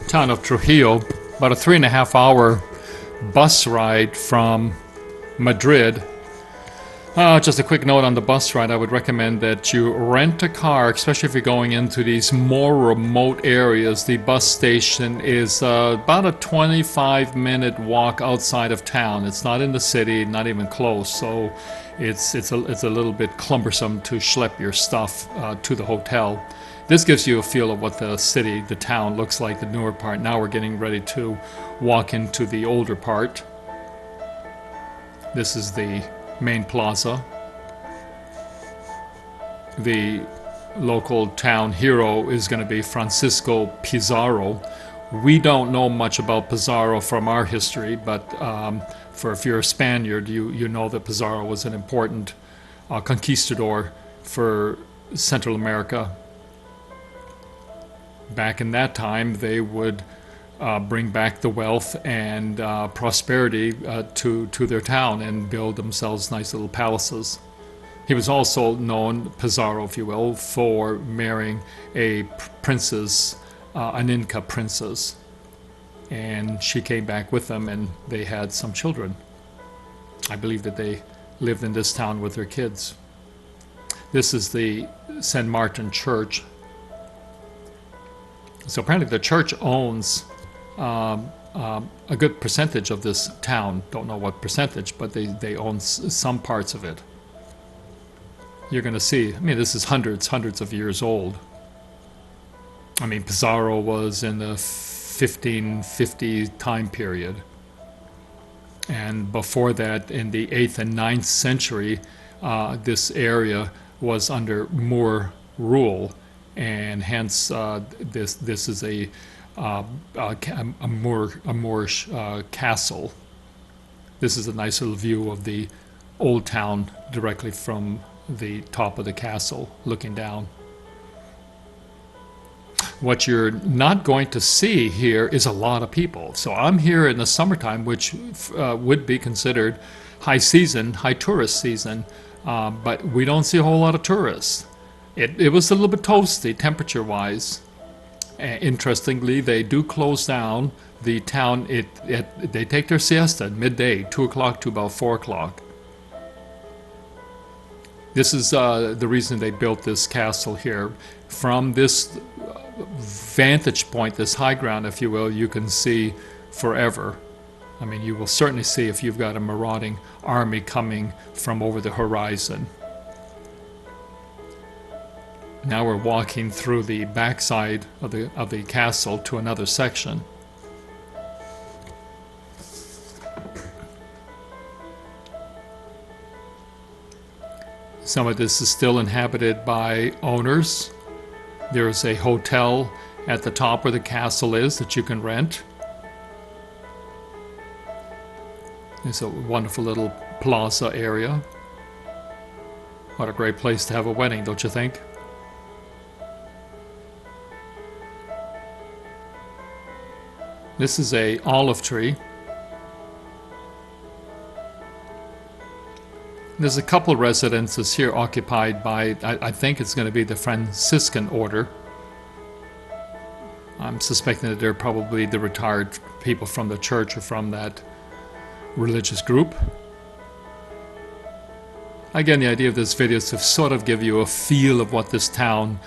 town of Trujillo, about a 3.5 hour bus ride from Madrid. Just a quick note on the bus ride, I would recommend that you rent a car, especially if you're going into these more remote areas. The bus station is about a 25-minute walk outside of town. It's not in the city, not even close, so it's a little bit cumbersome to schlep your stuff to the hotel. This gives you a feel of what the city, the town looks like, the newer part. Now we're getting ready to walk into the older part. This is the main plaza. The local town hero is going to be Francisco Pizarro. We don't know much about Pizarro from our history, but if you're a Spaniard, you know that Pizarro was an important conquistador for Central America. Back in that time, they would bring back the wealth and prosperity to their town and build themselves nice little palaces. He was also known, Pizarro if you will, for marrying a princess, an Inca princess. And she came back with them and they had some children. I believe that they lived in this town with their kids. This is the San Martin church. So apparently the church owns a good percentage of this town. Don't know what percentage, but they own some parts of it. You're going to see, I mean, this is hundreds of years old. I mean, Pizarro was in the 1550 time period. And before that, in the 8th and 9th century, this area was under Moor rule. And hence, this is a Moorish castle. This is a nice little view of the old town directly from the top of the castle, looking down. What you're not going to see here is a lot of people. So I'm here in the summertime, which would be considered high season, high tourist season, but we don't see a whole lot of tourists. It was a little bit toasty temperature-wise. Interestingly, they do close down the town. They take their siesta at midday, 2 o'clock to about 4 o'clock. This is the reason they built this castle here. From this vantage point, this high ground, if you will, you can see forever. I mean, you will certainly see if you've got a marauding army coming from over the horizon. Now we're walking through the backside of the castle to another section. Some of this is still inhabited by owners. There's a hotel at the top where the castle is that you can rent. It's a wonderful little plaza area. What a great place to have a wedding, don't you think? This is an olive tree. There's a couple residences here occupied by, I think it's going to be the Franciscan order. I'm suspecting that they're probably the retired people from the church or from that religious group. Again, the idea of this video is to sort of give you a feel of what this town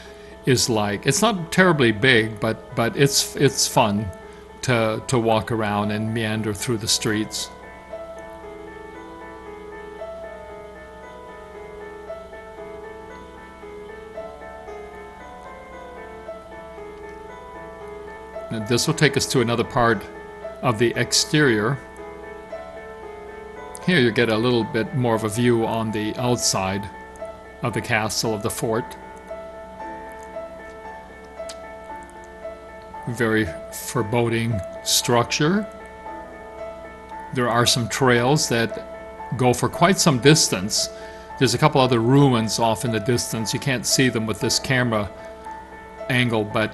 is like. It's not terribly big, but it's fun to walk around and meander through the streets. And this will take us to another part of the exterior. Here you get a little bit more of a view on the outside of the castle, of the fort. Very foreboding structure. There are some trails that go for quite some distance. There's a couple other ruins off in the distance. You can't see them with this camera angle, but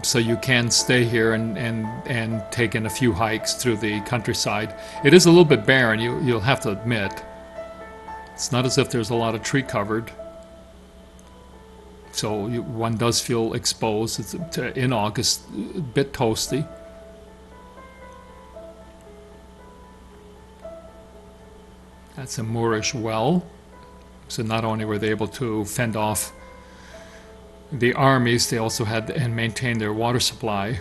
so you can stay here and take in a few hikes through the countryside. It is a little bit barren, you'll have to admit. It's not as if there's a lot of tree covered. So one does feel exposed. In August, a bit toasty. That's a Moorish well. So not only were they able to fend off the armies, they also had and maintained their water supply.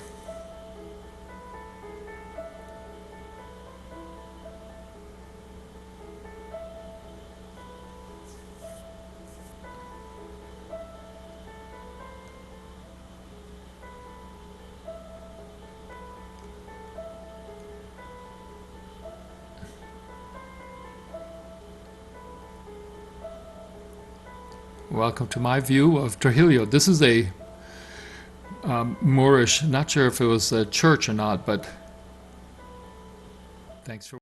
Welcome to my view of Trujillo. This is a Moorish, not sure if it was a church or not, but thanks for